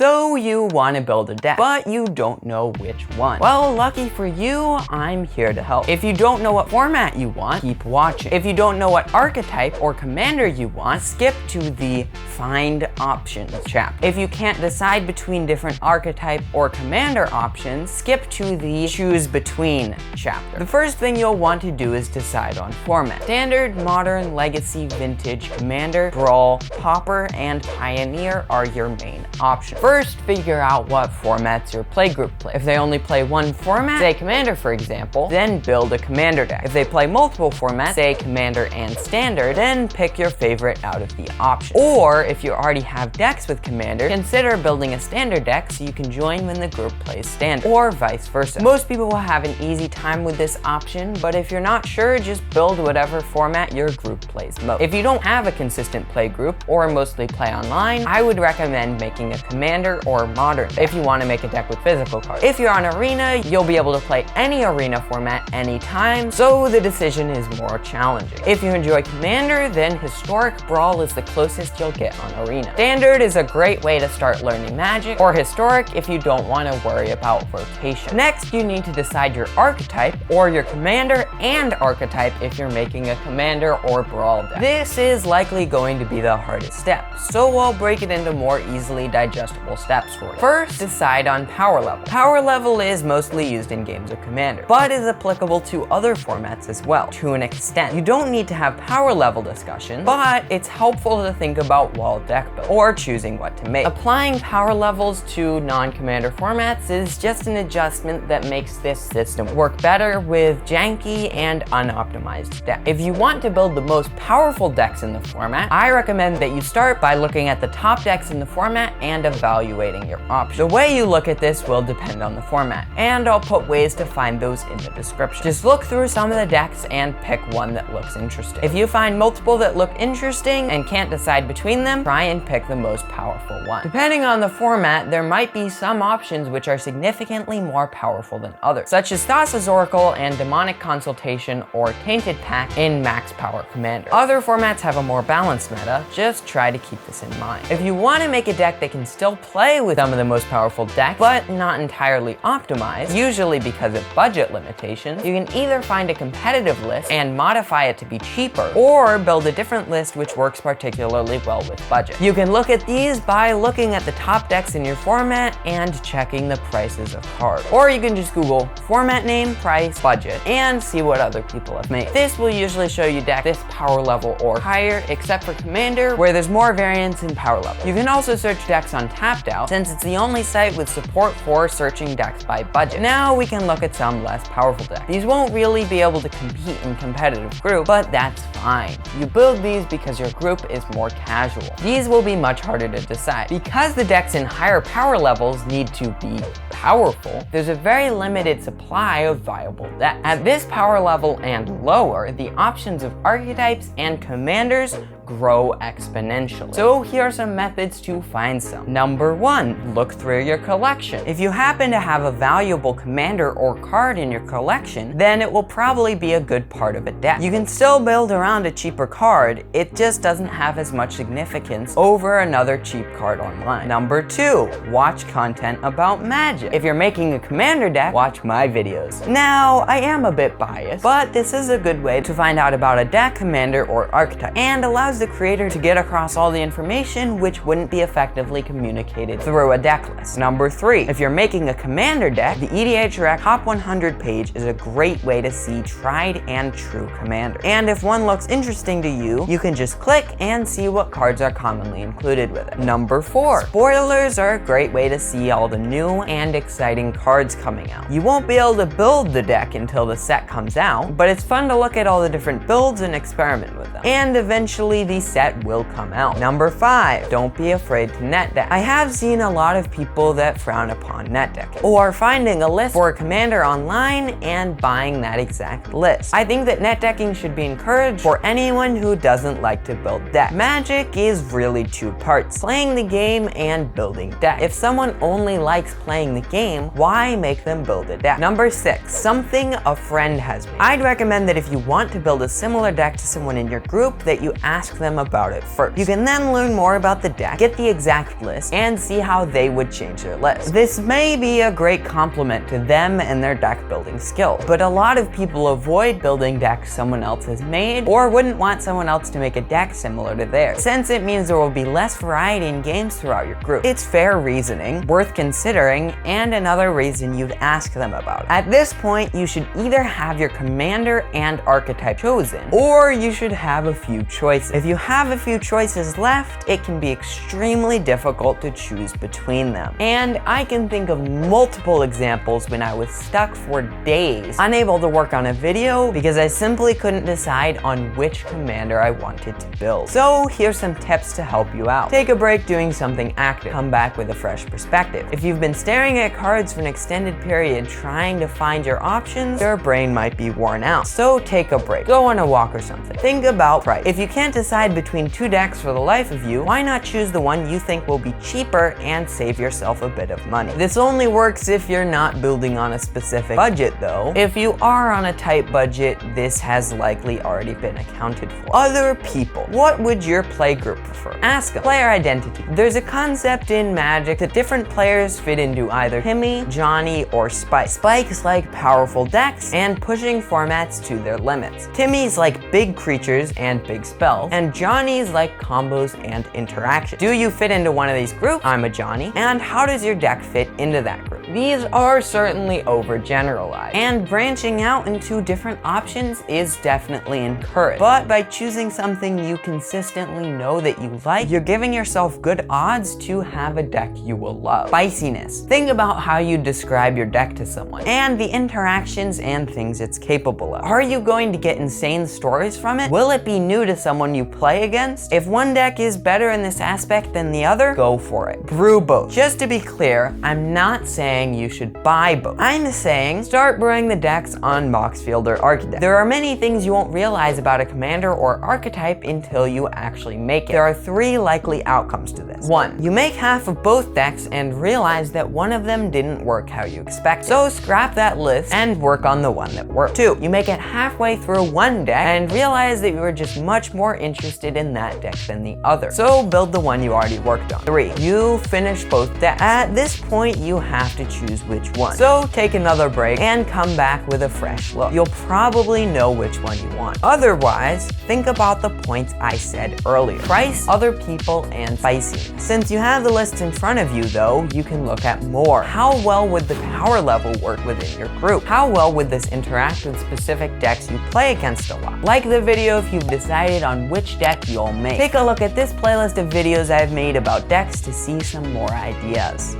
So you want to build a deck, but you don't know which one. Well, lucky for you, I'm here to help. If you don't know what format you want, keep watching. If you don't know what archetype or commander you want, skip to the Find Options chapter. If you can't decide between different archetype or commander options, skip to the Choose Between chapter. The first thing you'll want to do is decide on format. Standard, Modern, Legacy, Vintage, Commander, Brawl, Pauper, and Pioneer are your main options. First, figure out what formats your playgroup play. If they only play one format, say Commander for example, then build a Commander deck. If they play multiple formats, say Commander and Standard, then pick your favorite out of the options. Or if you already have decks with Commander, consider building a Standard deck so you can join when the group plays Standard, or vice versa. Most people will have an easy time with this option, but if you're not sure, just build whatever format your group plays most. If you don't have a consistent play group or mostly play online, I would recommend making a Commander or Modern deck if you want to make a deck with physical cards. If you're on Arena, you'll be able to play any Arena format anytime, so the decision is more challenging. If you enjoy Commander, then Historic Brawl is the closest you'll get on Arena. Standard is a great way to start learning Magic, or Historic if you don't want to worry about rotation. Next, you need to decide your archetype, or your Commander and archetype if you're making a Commander or Brawl deck. This is likely going to be the hardest step, so I'll break it into more easily digestible steps for you. First, decide on power level. Power level is mostly used in games of Commander, but is applicable to other formats as well, to an extent. You don't need to have power level discussions, but it's helpful to think about wall deck build, or choosing what to make. Applying power levels to non-Commander formats is just an adjustment that makes this system work better with janky and unoptimized decks. If you want to build the most powerful decks in the format, I recommend that you start by looking at the top decks in the format and evaluating your options. The way you look at this will depend on the format, and I'll put ways to find those in the description. Just look through some of the decks and pick one that looks interesting. If you find multiple that look interesting and can't decide between them, try and pick the most powerful one. Depending on the format, there might be some options which are significantly more powerful than others, such as Thassa's Oracle and Demonic Consultation or Tainted Pact in Max Power Commander. Other formats have a more balanced meta, just try to keep this in mind. If you want to make a deck that can still play with some of the most powerful decks, but not entirely optimized, usually because of budget limitations, you can either find a competitive list and modify it to be cheaper, or build a different list which works particularly well with budget. You can look at these by looking at the top decks in your format and checking the prices of cards. Or you can just Google format name, price, budget, and see what other people have made. This will usually show you decks this power level or higher, except for Commander, where there's more variance in power level. You can also search decks on Tapped Out, since it's the only site with support for searching decks by budget. Now we can look at some less powerful decks. These won't really be able to compete in competitive group, but that's fine. You build these because your group is more casual. These will be much harder to decide. Because the decks in higher power levels need to be powerful, there's a very limited supply of viable decks. At this power level and lower, the options of archetypes and commanders grow exponentially. So here are some methods to find some. Number 1, look through your collection. If you happen to have a valuable commander or card in your collection, then it will probably be a good part of a deck. You can still build around a cheaper card, it just doesn't have as much significance over another cheap card online. Number 2, watch content about Magic. If you're making a commander deck, watch my videos. Now, I am a bit biased, but this is a good way to find out about a deck, commander, or archetype, and allows the creator to get across all the information which wouldn't be effectively communicated through a deck list. Number 3, if you're making a commander deck, the EDHREC Top 100 page is a great way to see tried and true commander. And if one looks interesting to you, you can just click and see what cards are commonly included with it. Number 4, spoilers are a great way to see all the new and exciting cards coming out. You won't be able to build the deck until the set comes out, but it's fun to look at all the different builds and experiment with them. And eventually the set will come out. Number 5, don't be afraid to net deck. I have seen a lot of people that frown upon net decking, or finding a list for a commander online and buying that exact list. I think that net decking should be encouraged for anyone who doesn't like to build decks. Magic is really 2 parts, playing the game and building decks. If someone only likes playing the game, why make them build a deck? Number 6, something a friend has made. I'd recommend that if you want to build a similar deck to someone in your group, that you ask them about it first. You can then learn more about the deck, get the exact list, and see how they would change their list. This may be a great compliment to them and their deck building skills, but a lot of people avoid building decks someone else has made or wouldn't want someone else to make a deck similar to theirs, since it means there will be less variety in games throughout your group. It's fair reasoning, worth considering, and another reason you'd ask them about it. At this point, you should either have your commander and archetype chosen, or you should have a few choices. If you have a few choices left, it can be extremely difficult to choose between them. And I can think of multiple examples when I was stuck for days, unable to work on a video because I simply couldn't decide on which commander I wanted to build. So here's some tips to help you out. Take a break doing something active. Come back with a fresh perspective. If you've been staring at cards for an extended period trying to find your options, your brain might be worn out. So take a break. Go on a walk or something. Think about price. If you can't decide between two decks for the life of you, why not choose the one you think will be cheaper and save yourself a bit of money? This only works if you're not building on a specific budget though. If you are on a tight budget, this has likely already been accounted for. Other people. What would your play group prefer? Ask them. Player identity. There's a concept in Magic that different players fit into either Timmy, Johnny, or Spike. Spike's like powerful decks and pushing formats to their limits. Timmy's like big creatures and big spells, and Johnny's like combos and interactions. Do you fit into one of these groups? I'm a Johnny. And how does your deck fit into that group? These are certainly overgeneralized, and branching out into different options is definitely encouraged. But by choosing something you consistently know that you like, you're giving yourself good odds to have a deck you will love. Spiciness. Think about how you describe your deck to someone, and the interactions and things it's capable of. Are you going to get insane stories from it? Will it be new to someone you play against? If one deck is better in this aspect than the other, go for it. Brew both. Just to be clear, I'm not saying you should buy both. I'm saying start brewing the decks on Moxfield or Archetype. There are many things you won't realize about a commander or archetype until you actually make it. There are three likely outcomes to this. 1. You make half of both decks and realize that one of them didn't work how you expected. So scrap that list and work on the one that worked. 2. You make it halfway through one deck and realize that you were just much more interested in that deck than the other. So build the one you already worked on. 3. You finish both decks. At this point, you have to choose which one. So take another break and come back with a fresh look. You'll probably know which one you want. Otherwise, think about the points I said earlier. Price, other people, and spiciness. Since you have the list in front of you though, you can look at more. How well would the power level work within your group? How well would this interact with specific decks you play against a lot? Like the video if you've decided on which deck you'll make. Take a look at this playlist of videos I've made about decks to see some more ideas.